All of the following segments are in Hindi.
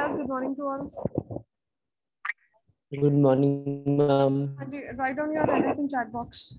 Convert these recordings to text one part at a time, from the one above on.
class. Good morning to all. Good morning, ma'am. Write down your attendance in chat box.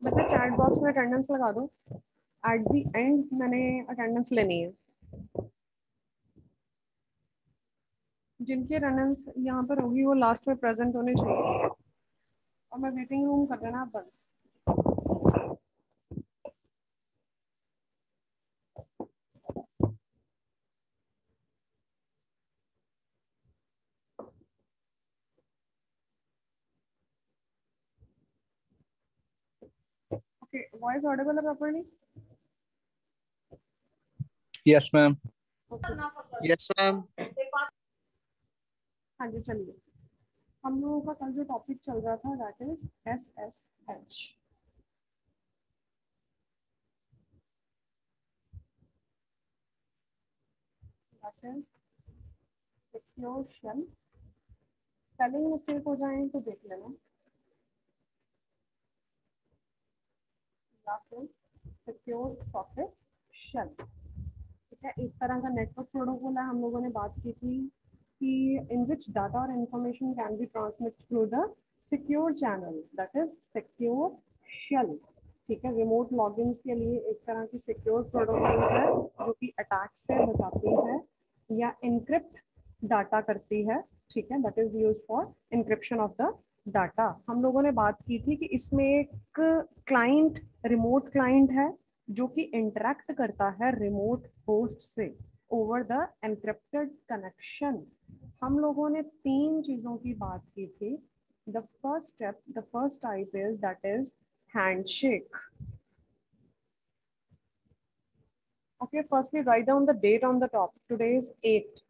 बच्चे चैट बॉक्स में अटेंडेंस लगा दो. एट द एंड मैंने अटेंडेंस लेनी है. जिनकी अटेंडेंस यहाँ पर होगी वो लास्ट में प्रेजेंट होने चाहिए. और मैं वेटिंग रूम कर देना आप बंद. ओके, वॉइस ऑडिबल है properly? Yes ma'am. Okay. Yes ma'am. हाँ जी, चलिए. हम लोगों का कल जो टॉपिक चल रहा था that is SSH. That is secure shell. Spelling mistake हो जाए तो देख लेना. Secure socket shell. ठीक है, एक तरह का नेटवर्क प्रोटोकॉल है. हम लोगों ने बात की थी कि इन विच डाटा और information can be transmitted through the secure channel that is secure shell. ठीक है, रिमोट लॉगिन्स के लिए एक तरह की सिक्योर प्रोटोकॉल है जो कि अटैक से बचाती है या इनक्रिप्ट डाटा करती है. ठीक है, that is used for encryption of the data. हम लोगों ने बात की थी कि इसमें एक क्लाइंट, रिमोट क्लाइंट है जो कि इंटरेक्ट करता है रिमोट होस्ट से ओवर द एनक्रिप्टेड कनेक्शन. हम लोगों ने 3 चीजों की बात की थी. The first step, the first type is that is handshake. Okay, firstly write down the date on the top. Today is 8.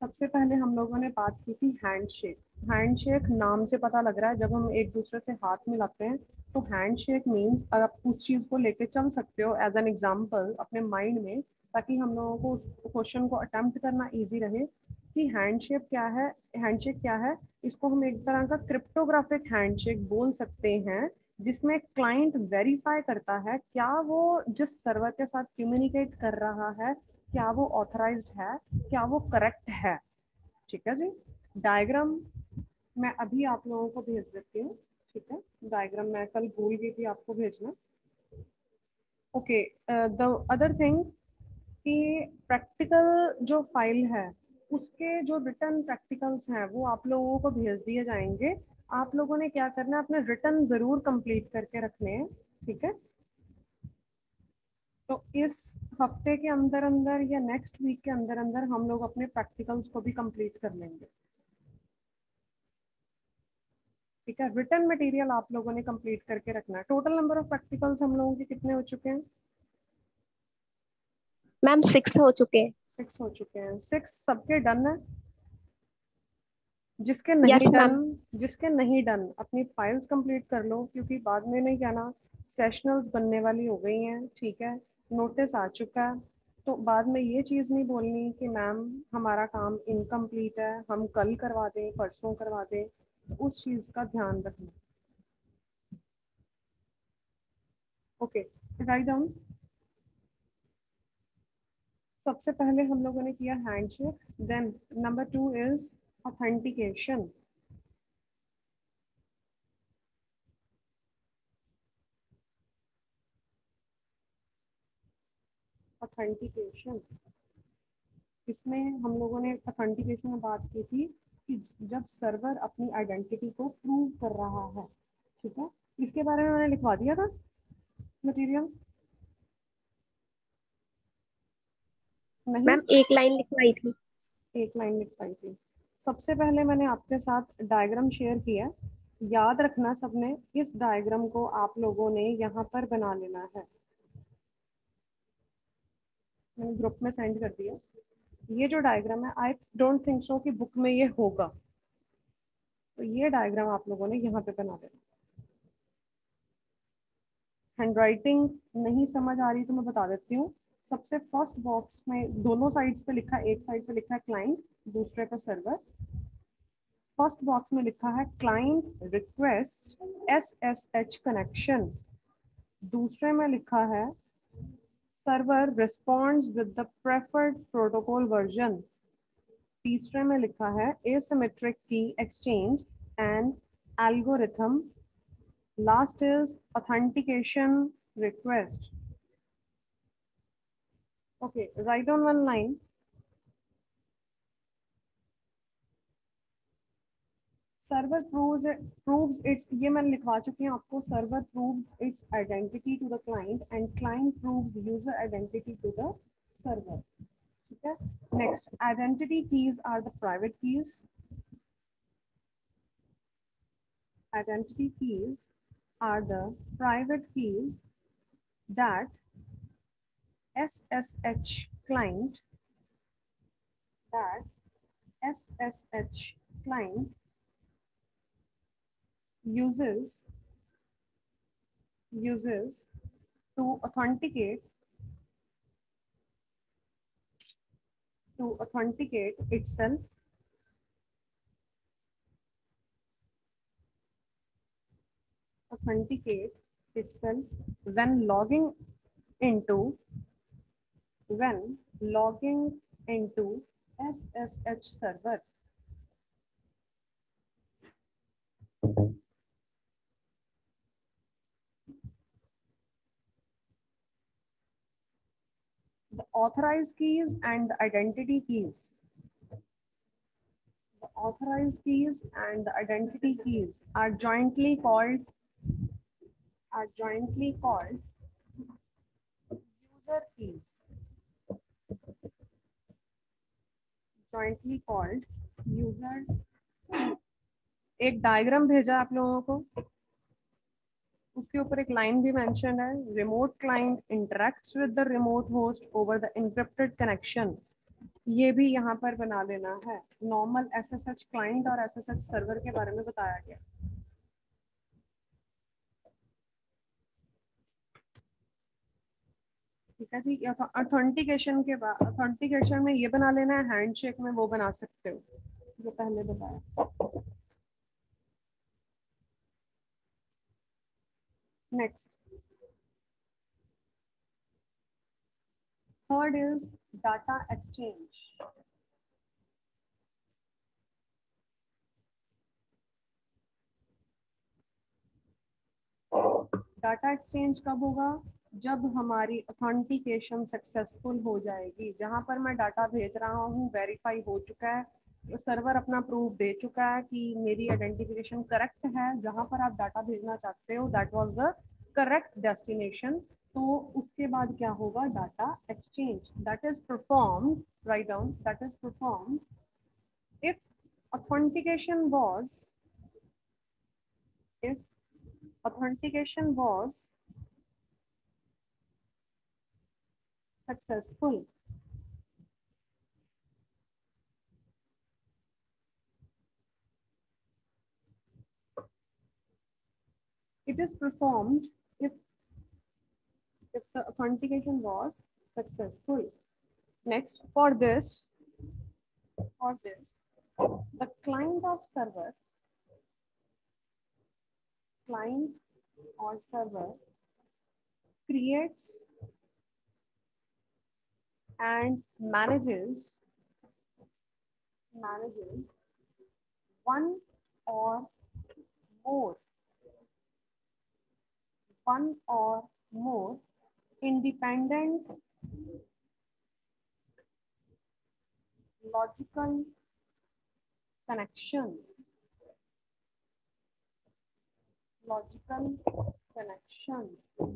सबसे पहले हम लोगों ने बात की थी हैंडशेक. हैंडशेक नाम से पता लग रहा है जब हम एक दूसरे से हाथ मिलाते हैं तो हैंडशेक मीन्स आप उस चीज को लेके चल सकते हो एज एन एग्जांपल अपने माइंड में, ताकि हम लोगों को उस क्वेश्चन को अटेम्प्ट करना इजी रहे कि हैंडशेक क्या है. हैंडशेक क्या है? इसको हम एक तरह का क्रिप्टोग्राफिक हैंडशेक बोल सकते हैं जिसमें क्लाइंट वेरीफाई करता है क्या वो जिस सर्वर के साथ कम्युनिकेट कर रहा है क्या वो ऑथराइज्ड है, क्या वो करेक्ट है. ठीक है जी. डायग्राम मैं अभी आप लोगों को भेज देती हूँ. ठीक है, डायग्राम मैं कल भूल गई थी आपको भेजना. ओके, द अदर थिंग कि प्रैक्टिकल जो फाइल है उसके जो रिटर्न प्रैक्टिकल्स हैं वो आप लोगों को भेज दिए जाएंगे. आप लोगों ने क्या करना है, अपने रिटर्न जरूर कंप्लीट करके रखने हैं. ठीक है, तो इस हफ्ते के अंदर अंदर या नेक्स्ट वीक के अंदर अंदर हम लोग अपने प्रैक्टिकल्स को भी कंप्लीट कर लेंगे. ठीक है, रिटर्न मटेरियल आप लोगों ने कंप्लीट करके रखना है. टोटल नंबर ऑफ प्रैक्टिकल्स हम लोगों के कितने हो चुके हैं? मैम 6 हो चुके हैं. 6 हो चुके हैं. 6 सबके डन है? जिसके नहीं Yes, डन, ma'am. जिसके नहीं डन अपनी फाइल्स कंप्लीट कर लो, क्योंकि बाद में नहीं कहना सेशनल्स बनने वाली हो गई हैं, ठीक है, नोटिस आ चुका है, तो बाद में ये चीज़ नहीं बोलनी कि मैम हमारा काम इनकम्प्लीट है, हम कल करवा दें, परसों करवा दें, उस चीज़ का ध्यान रखना। Okay, write down. सबसे पहले हम लोगों ने किया handshake, then number 2 is authentication. Authentication, इसमें हम लोगों ने ऑथेंटिकेशन में बात की थी कि जब सर्वर अपनी आइडेंटिटी को प्रूव कर रहा है, ठीक है, इसके बारे में मैंने लिखवा दिया था मटेरियल, नहीं? मैम एक लाइन लिखवाई थी। एक लाइन लिखवाई थी। सबसे पहले मैंने आपके साथ डायग्राम शेयर किया, याद रखना सबने, इस डायग्राम को आप लोगों ने यहाँ पर बना लेना है, मैंने ग्रुप में सेंड कर दिया। ये जो डायग्राम है, आई डोंट थिंक सो कि बुक में ये होगा, तो ये डायग्राम आप लोगों ने यहाँ पे बना देना। हैंडराइटिंग नहीं समझ आ रही तो मैं बता देती हूँ। सबसे फर्स्ट बॉक्स में दोनों साइड्स पे लिखा है, एक साइड पे लिखा है क्लाइंट, दूसरे पे सर्वर। फर्स्ट बॉक्स में लिखा है क्लाइंट रिक्वेस्ट SSH कनेक्शन, दूसरे में लिखा है server responds with the preferred protocol version, तीसरे में लिखा है एसिमेट्रिक की exchange and algorithm, last is authentication request. Okay, write down one line. Server proves its, ये मैंने लिखवा चुकी हूँ आपको, server proves its identity to the client and client proves user identity to the server, ठीक है? Next, identity keys are the private keys. Identity keys are the private keys that SSH client uses to authenticate itself when logging into SSH server. The authorized keys and the identity keys. The authorized keys and the identity keys are jointly called user keys. Jointly called users keys. एक डायग्राम भेजा आप लोगों को, उसके ऊपर एक लाइन भी मेंशन है, remote client interacts with the remote host over the encrypted connection, ये भी यहाँ पर बना लेना है। नॉर्मल SSH क्लाइंट और SSH सर्वर के बारे में बताया गया। ठीक है जी। ऑथेंटिकेशन के बाद, ऑथेंटिकेशन में ये बना लेना है, हैंडशेक में वो बना सकते हो जो पहले बताया। Next, third is data exchange. Data exchange कब होगा? जब हमारी ऑथेंटिकेशन सक्सेसफुल हो जाएगी, जहां पर मैं डाटा भेज रहा हूँ वेरीफाई हो चुका है, तो सर्वर अपना प्रूफ दे चुका है कि मेरी आइडेंटिफिकेशन करेक्ट है, जहां पर आप डाटा भेजना चाहते हो that was the correct destination, तो उसके बाद क्या होगा? Data exchange. That is performed, write down, that is performed if authentication was if authentication was successful it is performed if if the authentication was successful. Next, for this, the client or server creates and manages one or more one or more independent logical connections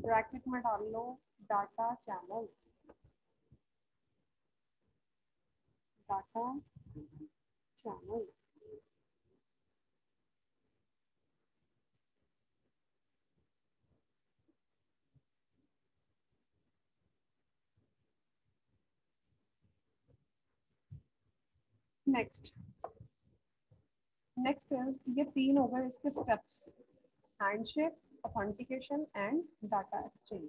bracket में डाल लो डाटा चैनल्स नेक्स्ट इज ये तीन हो गए इसके steps handshake authentication and data exchange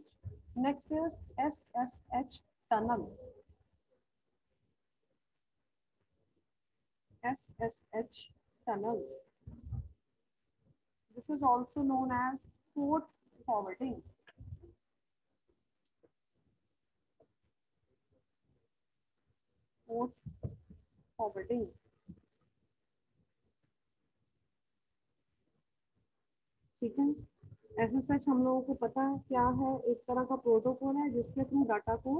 next is SSH tunnel SSH tunnels. This is also known as port forwarding. ठीक है, SSH हम लोगों को पता है क्या है, एक तरह का प्रोटोकॉल है जिसके थ्रू डाटा को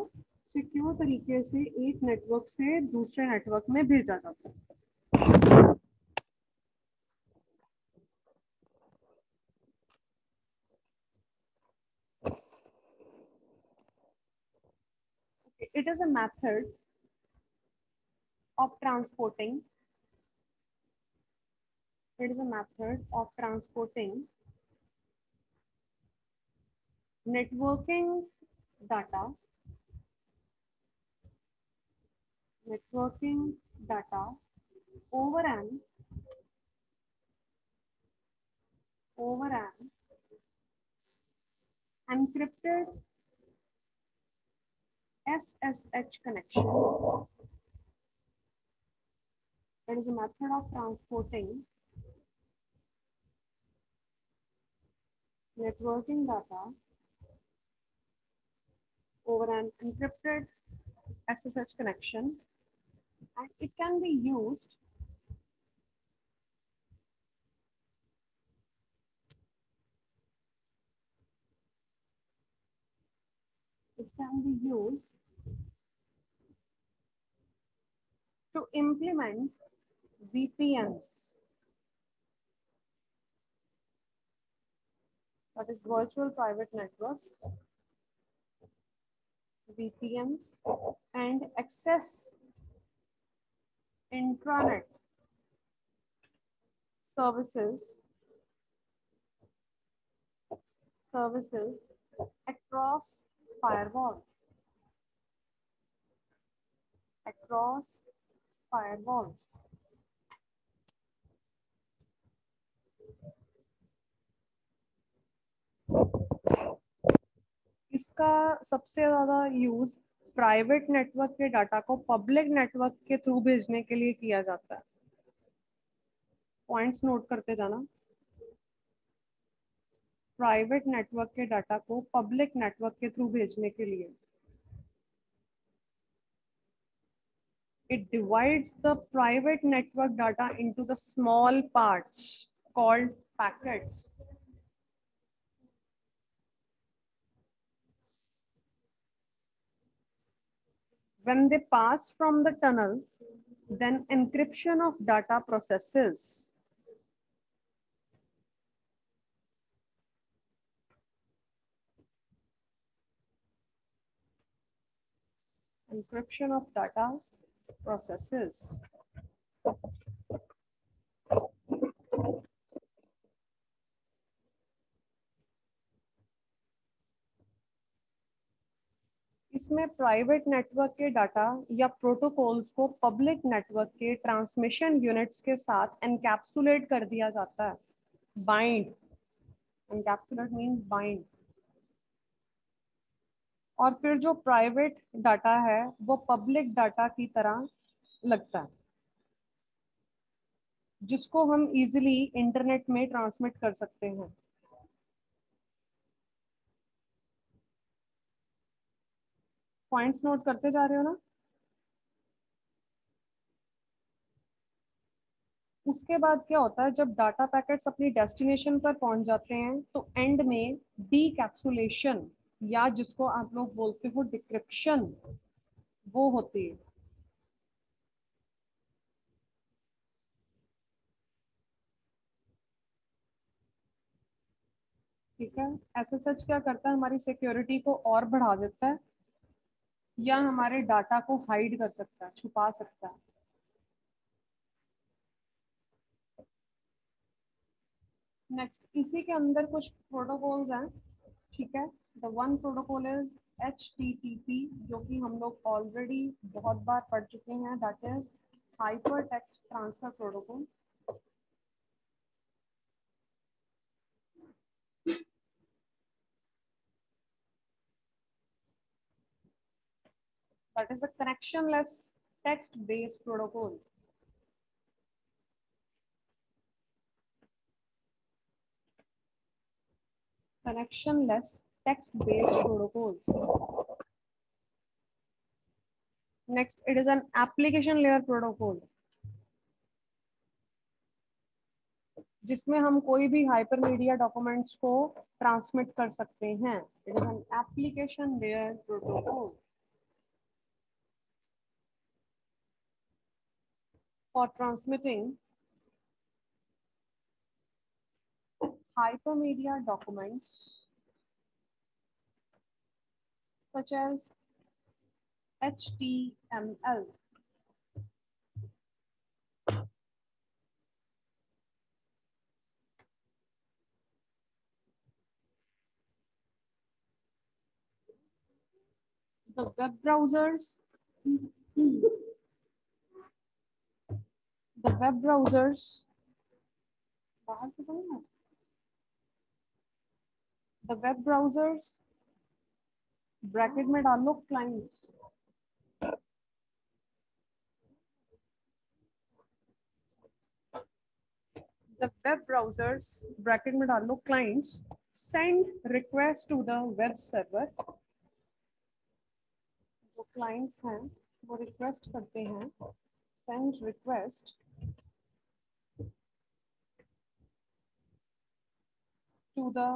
सिक्योर तरीके से एक नेटवर्क से दूसरे नेटवर्क में भेजा जाता है. It is a method of transporting networking data over an encrypted SSH connection. It is a method of transporting networking data over an encrypted SSH connection, and it can be used to implement VPNs, that is virtual private networks, VPNs, and access intranet services across firewalls. इसका सबसे ज्यादा यूज प्राइवेट नेटवर्क के डाटा को पब्लिक नेटवर्क के थ्रू भेजने के लिए किया जाता है. पॉइंट्स नोट करते जाना. प्राइवेट नेटवर्क के डाटा को पब्लिक नेटवर्क के थ्रू भेजने के लिए it divides the private network data into the small parts called packets. When they pass from the tunnel, then encryption of data processes. इसमें प्राइवेट नेटवर्क के डाटा या प्रोटोकॉल्स को पब्लिक नेटवर्क के ट्रांसमिशन यूनिट्स के साथ एनकैप्सुलेट कर दिया जाता है. Bind, encapsulate means bind. और फिर जो प्राइवेट डाटा है वो पब्लिक डाटा की तरह लगता है, जिसको हम इजीली इंटरनेट में ट्रांसमिट कर सकते हैं। पॉइंट्स नोट करते जा रहे हो ना? उसके बाद क्या होता है, जब डाटा पैकेट्स अपनी डेस्टिनेशन पर पहुंच जाते हैं तो एंड में डीकैप्सुलेशन, या जिसको आप लोग बोलते हो डिक्रिप्शन, वो होती है। ठीक है, एसएसएच क्या करता है, हमारी सिक्योरिटी को और बढ़ा देता है, या हमारे डाटा को हाइड कर सकता है, छुपा सकता है। नेक्स्ट, इसी के अंदर कुछ प्रोटोकॉल्स हैं। ठीक है, the one protocol is HTTP, जो कि हम लोग ऑलरेडी बहुत बार पढ़ चुके हैं, that is hyper text transfer protocol. That is a connectionless text-based protocol. Connectionless text-based protocols. Next, it is an application layer protocol, जिसमें हम कोई भी hypermedia documents को transmit कर सकते हैं. It is an application layer protocol for transmitting hypermedia documents such as HTML. The web browsers, बाहर से बोलो ना. The web browsers, ब्रैकेट में डाल लो clients. The web browsers, bracket में डाल लो clients, send request to the web server. जो clients हैं वो request करते हैं, send request to the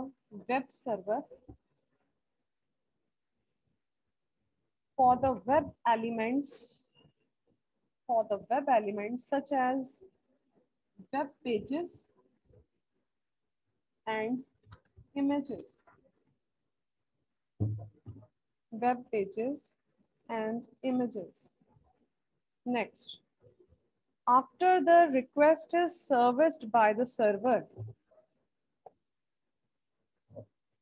web server for the web elements, such as web pages and images. Web pages and images. Next, after the request is serviced by the server,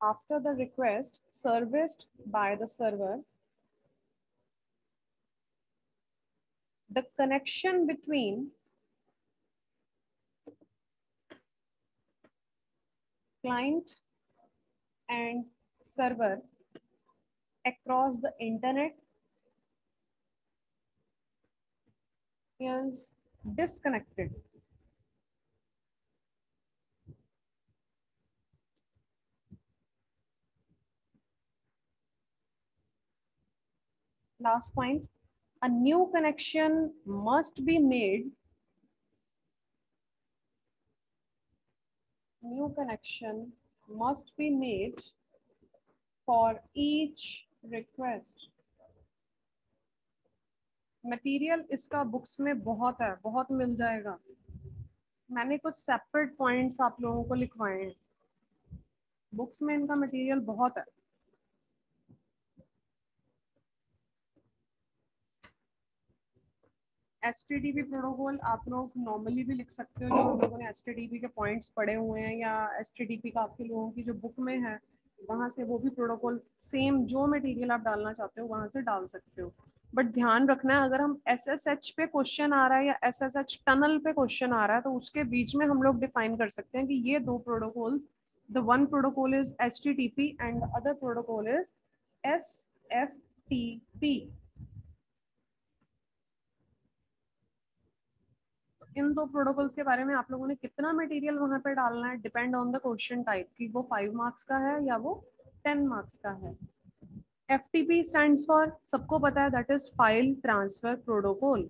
after the request serviced by the server, the connection between client and server across the internet is disconnected. Last point, a new connection must be made. New connection must be made for each request. Material इसका बुक्स में बहुत है, बहुत मिल जाएगा. मैंने कुछ सेपरेट पॉइंट्स आप लोगों को लिखवाए हैं. बुक्स में इनका मटेरियल बहुत है. HTTP प्रोटोकॉल आप लोग नॉर्मली भी लिख सकते हो, जो हम लोगों ने HTTP के पॉइंट्स पढ़े हुए हैं, या HTTP का आपके लोगों की जो बुक में है वहाँ से वो भी प्रोटोकॉल सेम जो मटेरियल आप डालना चाहते हो वहाँ से डाल सकते हो. बट ध्यान रखना है, अगर हम SSH पे क्वेश्चन आ रहा है या SSH टनल पे क्वेश्चन आ रहा है तो उसके बीच में हम लोग डिफाइन कर सकते हैं कि ये दो protocols, the one protocol is HTTP and the other protocol is FTP। इन दो प्रोटोकॉल्स के बारे में आप लोगों ने कितना मटेरियल वहां पे डालना है depend on the question type कि वो 5 मार्क्स का है या वो 10 मार्क्स का है। FTP स्टैंड्स फॉर, सबको पता है, that is file transfer protocol.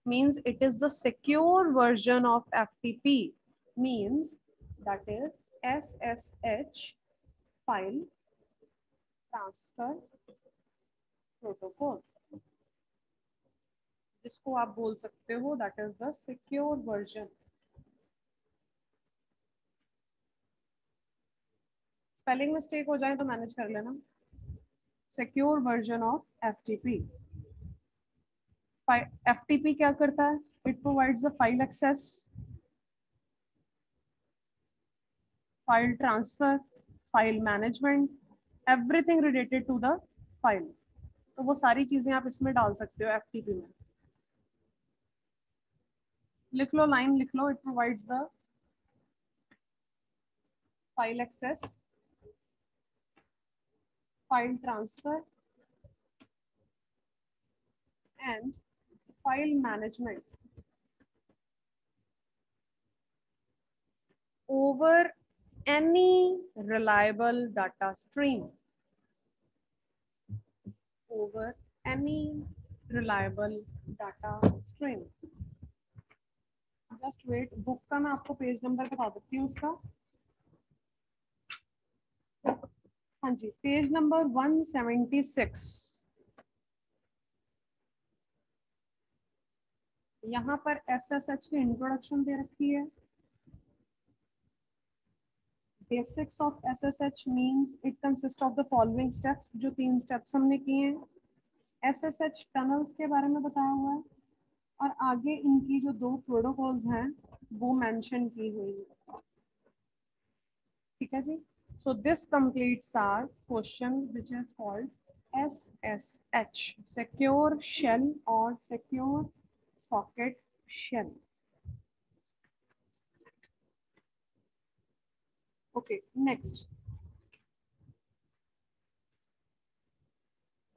Means it is the secure version of FTP, means that is SSH, file transfer protocol, जिसको आप बोल सकते हो that is the secure version। Spelling mistake हो जाए तो मैनेज कर लेना। Secure version of FTP। FTP क्या करता है? It provides the file access, file transfer, file management, everything related to the file. तो वो सारी चीजें आप इसमें डाल सकते हो FTP में। लिख लो, लाइन लिख लो, it provides the file access, file transfer and file management over any reliable data stream, over any reliable data stream। Just wait, book का मैं आपको पेज नंबर बता देती हूँ उसका। हाँ जी, पेज नंबर 176। यहाँ पर SSH की इंट्रोडक्शन दे रखी है। Basics of SSH means it consist of the following steps, जो 3 स्टेप्स हमने किए हैं। SSH टनल्स के बारे में बताया हुआ है और आगे इनकी जो 2 प्रोटोकॉल्स हैं वो मेंशन की हुई है। ठीक है जी। So this completes our question which is called SSH, secure shell और secure socket shell. Okay, next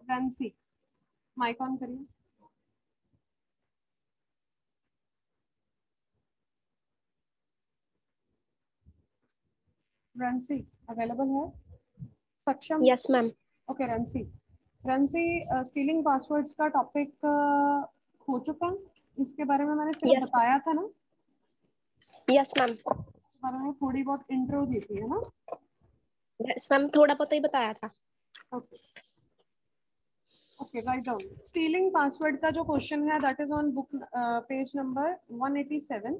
Ransi, mic on करिए। रंसी अवेलेबल है? Saksham? Yes ma'am. Okay Ransi, Ransi stealing passwords का टॉपिक हो चुका है, इसके बारे में मैंने सिर्फ यस बताया था ना, यस मैम। इसके बारे में थोड़ी बहुत इंट्रो दी थी है ना। यस मैम, थोड़ा बहुत ही बताया था। Okay okay, write down. Stealing password का जो क्वेश्चन है that is on book page number 187।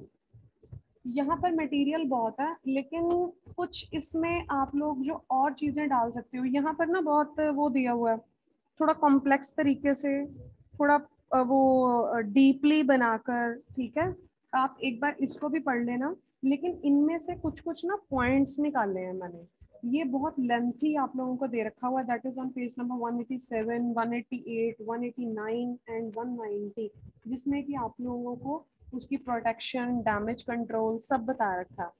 यहाँ पर मटेरियल बहुत है लेकिन कुछ इसमें आप लोग जो और चीजें डाल सकते हो, यहाँ पर ना बहुत वो दिया हुआ है, थोड़ा कॉम्प्लेक्स तरीके से, थोड़ा वो डीपली बनाकर। ठीक है, आप एक बार इसको भी पढ़ लेना, लेकिन इनमें से कुछ कुछ ना पॉइंट्स निकाले हैं मैंने। ये बहुत लेंथी आप लोगों को दे रखा हुआ है, that is on page number 187, 188, 189 and 190, जिसमें कि आप लोगों को उसकी प्रोटेक्शन, डैमेज कंट्रोल सब बता रखा है।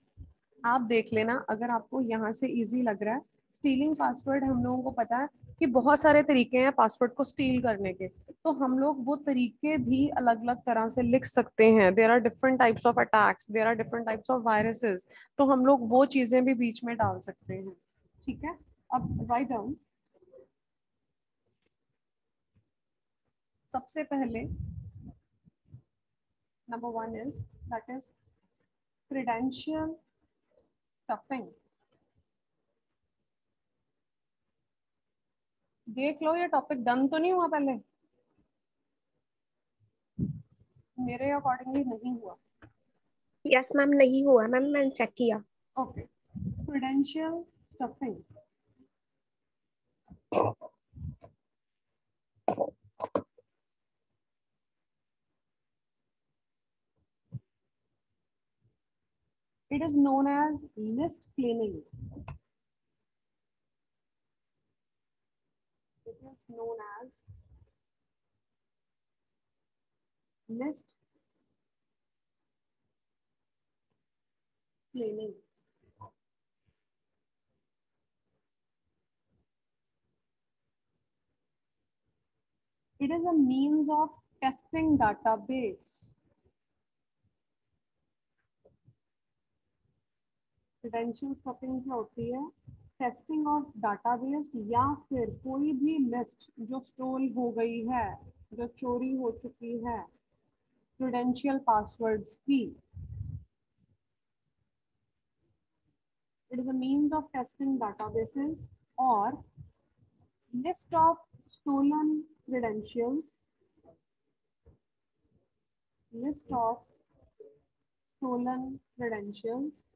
आप देख लेना अगर आपको यहाँ से इजी लग रहा है। स्टीलिंग पासवर्ड हम लोगों को पता है कि बहुत सारे तरीके हैं पासवर्ड को स्टील करने के, तो हम लोग वो तरीके भी अलग अलग तरह से लिख सकते हैं। There are different types of attacks, there are different types of viruses, तो हम लोग वो चीजें भी बीच में डाल सकते हैं। ठीक है, अब राइट डाउन। सबसे पहले number 1 is that is credential stuffing. देख लो ये टॉपिक डन तो नहीं हुआ पहले, मेरे अकॉर्डिंगली नहीं हुआ। यस मैम, नहीं हुआ मैम, मैंने चेक किया। Okay, credential stuffing. It is known as list cleaning. It is known as list cleaning. It is a means of testing database. Credential stuffing क्या होती है? टेस्टिंग ऑफ डाटाबेस या फिर कोई भी लिस्ट जो स्टोल हो गई है, जो चोरी हो चुकी है, क्रेडेंशियल पासवर्ड्स की. It is a means of testing databases or list of stolen credentials, list of stolen credentials,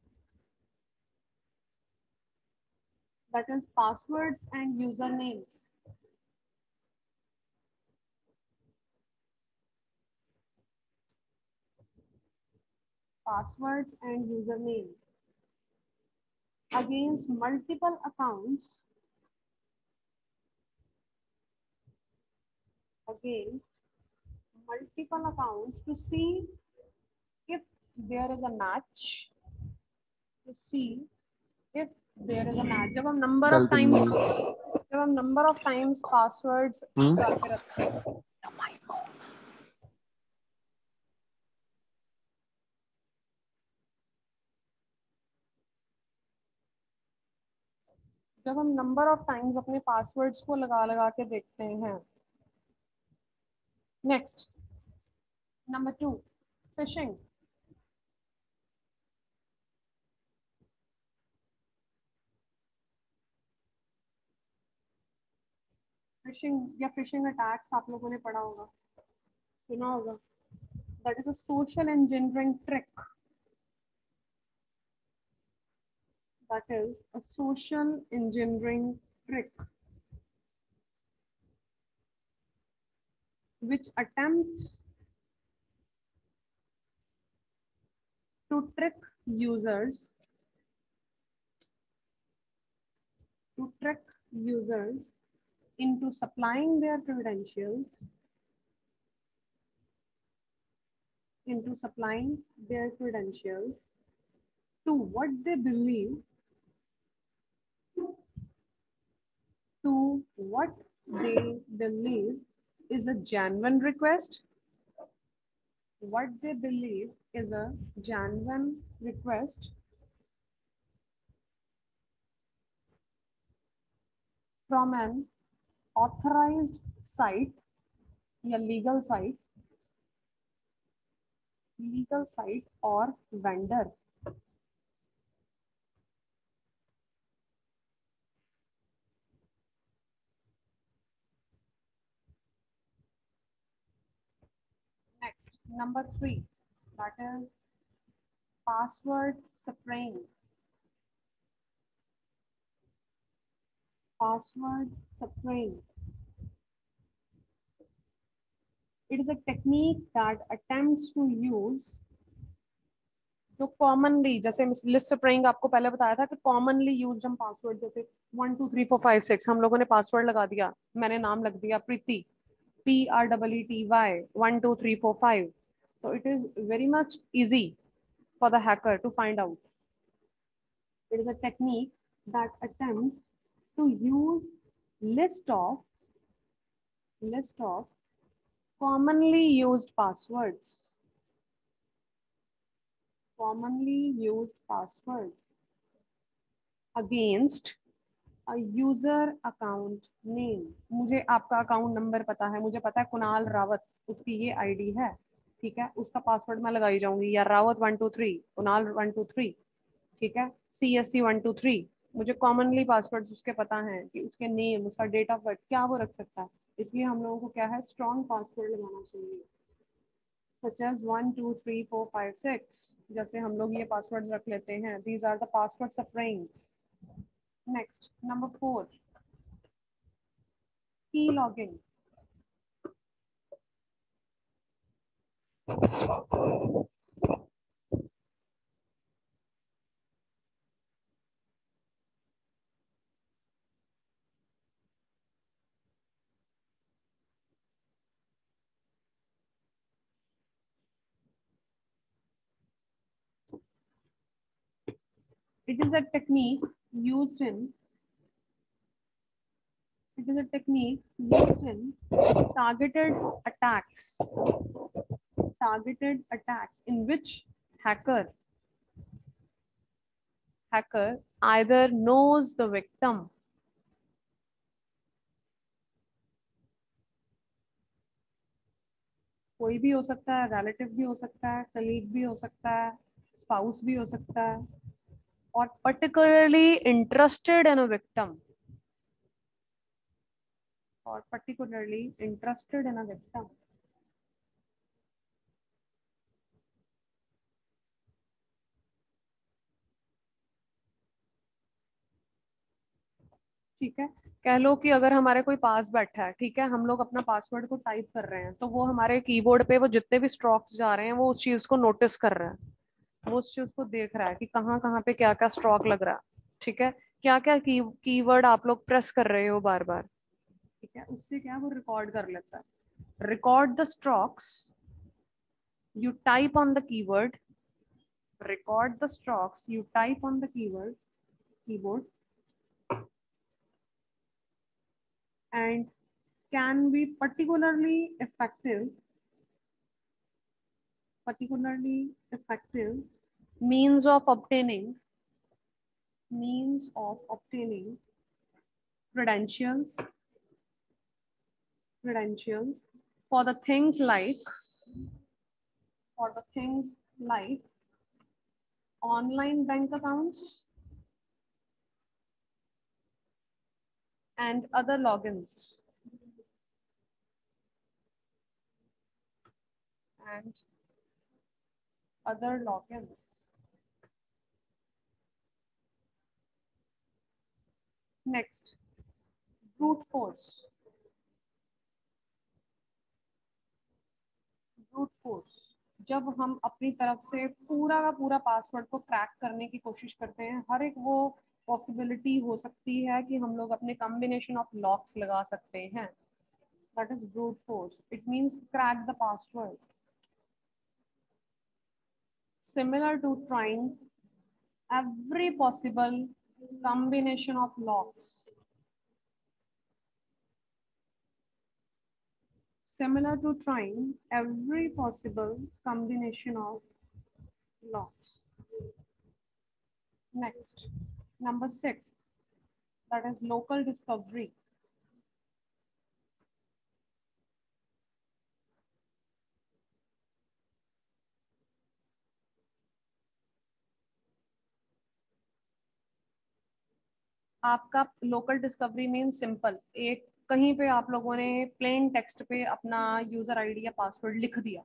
that is passwords and usernames. Passwords and usernames against multiple accounts, to see if there is a match, to see if there is a match. जब हम number of times passwords करके रखते हैं, जब हम नंबर ऑफ टाइम्स अपने पासवर्ड्स को लगा के देखते हैं. Next, number 2, fishing. फिशिंग या फिशिंग अटैक्स आप लोगों ने पढ़ा होगा, सुना होगा. That is a social engineering trick. That is a social engineering trick which attempts to trick users into supplying their credentials to what they believe is a genuine request. What they believe is a genuine request from an authorized site या legal site or vendor. Next, number 3, that is password spraying. It is a technique that attempts to use, जो कॉमनली, जैसे लिस्ट स्प्रेइंग आपको पहले बताया था कि कॉमनली यूज्ड हम पासवर्ड, जैसे 1 2 3 4 5 6 हम लोगों ने पासवर्ड लगा दिया, मैंने नाम लग दिया प्रीति, PREETY 1 2 3 4 5. So it is very much easy for the hacker to find out. It is a technique that attempts to use list of commonly used passwords against a user account name. मुझे आपका अकाउंट नंबर पता है, मुझे पता है कुणाल रावत, उसकी ये आईडी है, ठीक है, उसका पासवर्ड मैं लगाई जाऊंगी, या रावत 1 2 3, कुणाल 1 2 3, ठीक है, CSC 1 2 3. मुझे कॉमनली पासवर्ड उसके पता है कि उसके नेम, उसका डेट ऑफ बर्थ क्या वो रख सकता है, इसलिए हम लोगों को क्या है, स्ट्रॉन्ग पासवर्ड लगाना चाहिए, such as 1 2 3 4 5 6. जैसे हम लोग ये पासवर्ड रख लेते हैं. These are the password sprayings. Next, number 4, key logging. It is a technique used in It is a technique used in targeted attacks. Targeted attacks in which hacker either knows the victim. कोई भी हो सकता है, रिलेटिव भी हो सकता है, कलीग भी हो सकता है, स्पाउस भी हो सकता है, और particularly interested in a victim. Or particularly interested in a victim. ठीक है, कह लो कि अगर हमारे कोई पास बैठा है, ठीक है, हम लोग अपना पासवर्ड को टाइप कर रहे हैं, तो वो हमारे कीबोर्ड पे वो जितने भी स्ट्रोक्स जा रहे हैं वो उस चीज को नोटिस कर रहा है, वो उस चीज को देख रहा है कि कहाँ कहाँ पे क्या क्या स्ट्रोक लग रहा है, ठीक है, क्या क्या कीवर्ड आप लोग प्रेस कर रहे हो बार बार, ठीक है, उससे क्या वो रिकॉर्ड कर लेता है. Record the strokes, you type on the keyword, record the strokes you type on the keyboard, and can be particularly effective means of obtaining credentials for the things like online bank accounts and other logins. Next, brute force. जब हम अपनी तरफ से पूरा का पूरा पासवर्ड को क्रैक करने की कोशिश करते हैं, हर एक वो पॉसिबिलिटी हो सकती है कि हम लोग अपने कॉम्बिनेशन ऑफ लॉक्स लगा सकते हैं. That is brute force. It means crack the password. Similar to trying every possible combination of locks. Similar to trying every possible combination of locks. Next, number 6, that is local discovery. आपका लोकल डिस्कवरी मीन सिंपल, एक कहीं पे आप लोगों ने प्लेन टेक्स्ट पे अपना यूजर आईडी या पासवर्ड लिख दिया,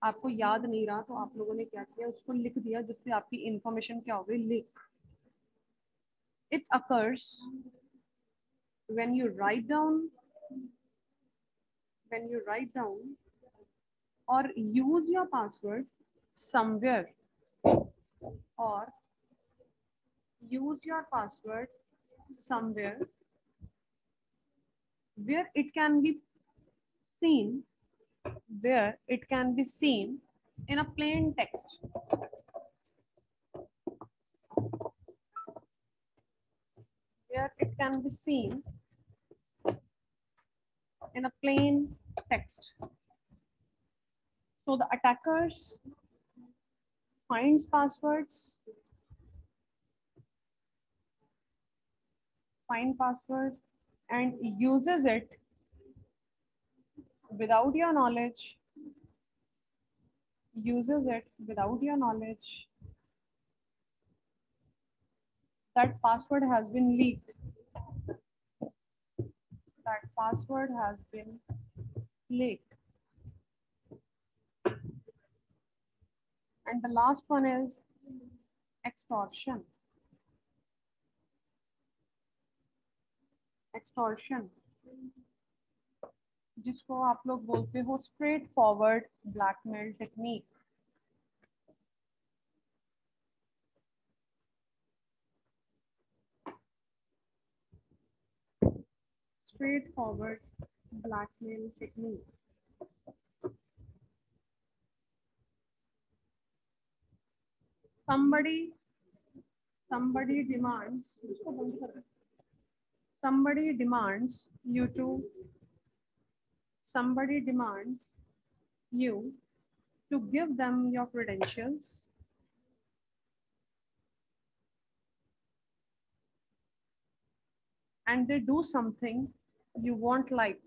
आपको याद नहीं रहा, तो आप लोगों ने क्या किया, उसको लिख दिया, जिससे आपकी इंफॉर्मेशन क्या हो गई, leak. It occurs when you write down or use your password somewhere, or use your password somewhere where it can be seen, in a plain text. Where it can be seen in a plain text. So the attackers finds passwords, and uses it without your knowledge, that password has been leaked. And the last one is extortion. जिसको आप लोग बोलते हो straight forward blackmail technique. Somebody demands, somebody demands you to give them your credentials and they do something you won't like.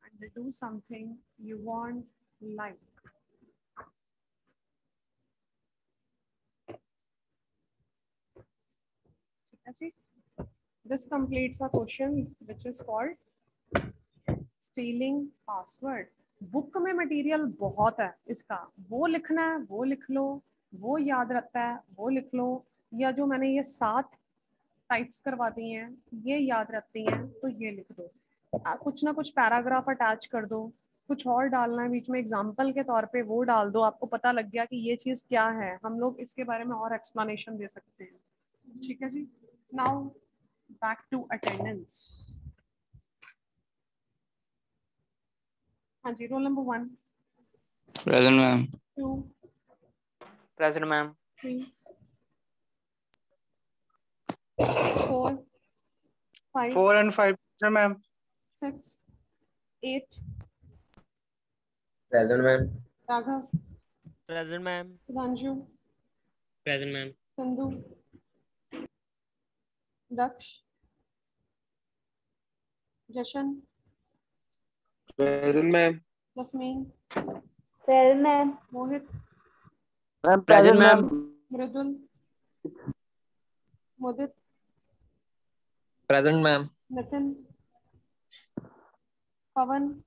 And they do something you won't like. This completes a question which is called stealing password. Book में मटेरियल बहुत है इसका, वो लिखना है वो लिख लो, वो याद रखता है वो लिख लो, या जो मैंने ये 7 टाइप्स करवा दी हैं ये याद रखती हैं तो ये लिख दो। कुछ ना कुछ पैराग्राफ अटैच कर दो, कुछ और डालना है बीच में एग्जाम्पल के तौर पे वो डाल दो, आपको पता लग गया कि ये चीज़ क्या है, हम लोग इसके बारे में और एक्सप्लेनेशन दे सकते हैं। ठीक है जी। Now back to attendance. हाँ जी, roll number 1। Present, ma'am. 2, Present, ma'am. 3, 4, 5, 4 and 5, sir, ma'am. 6, 8, Present, ma'am. Raghav, Present, ma'am. Sudhanshu, Present, ma'am. Sandhu, Daksh, Jashan, Present, ma'am. Jasmine, Present, ma'am. Mohit, Present, ma'am. Mridul, Mudit, Present, ma'am. Nitin, Pavan,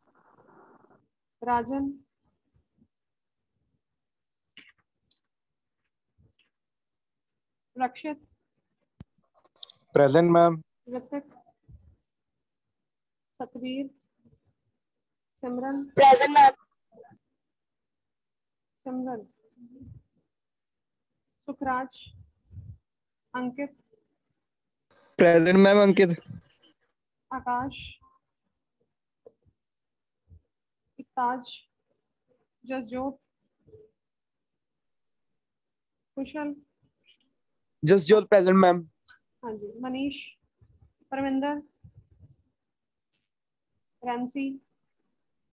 Rajan, Rakshit, Present, ma'am. Ritik, Satveer, Simran, Present, ma'am. Simran, Sukhraj, Ankit, Present, ma'am. Ankit. Akash, Iktaj, Jasjot, Kushal, Just your present, ma'am. हाँ जी, मनीष, परविंदर, रैंसी,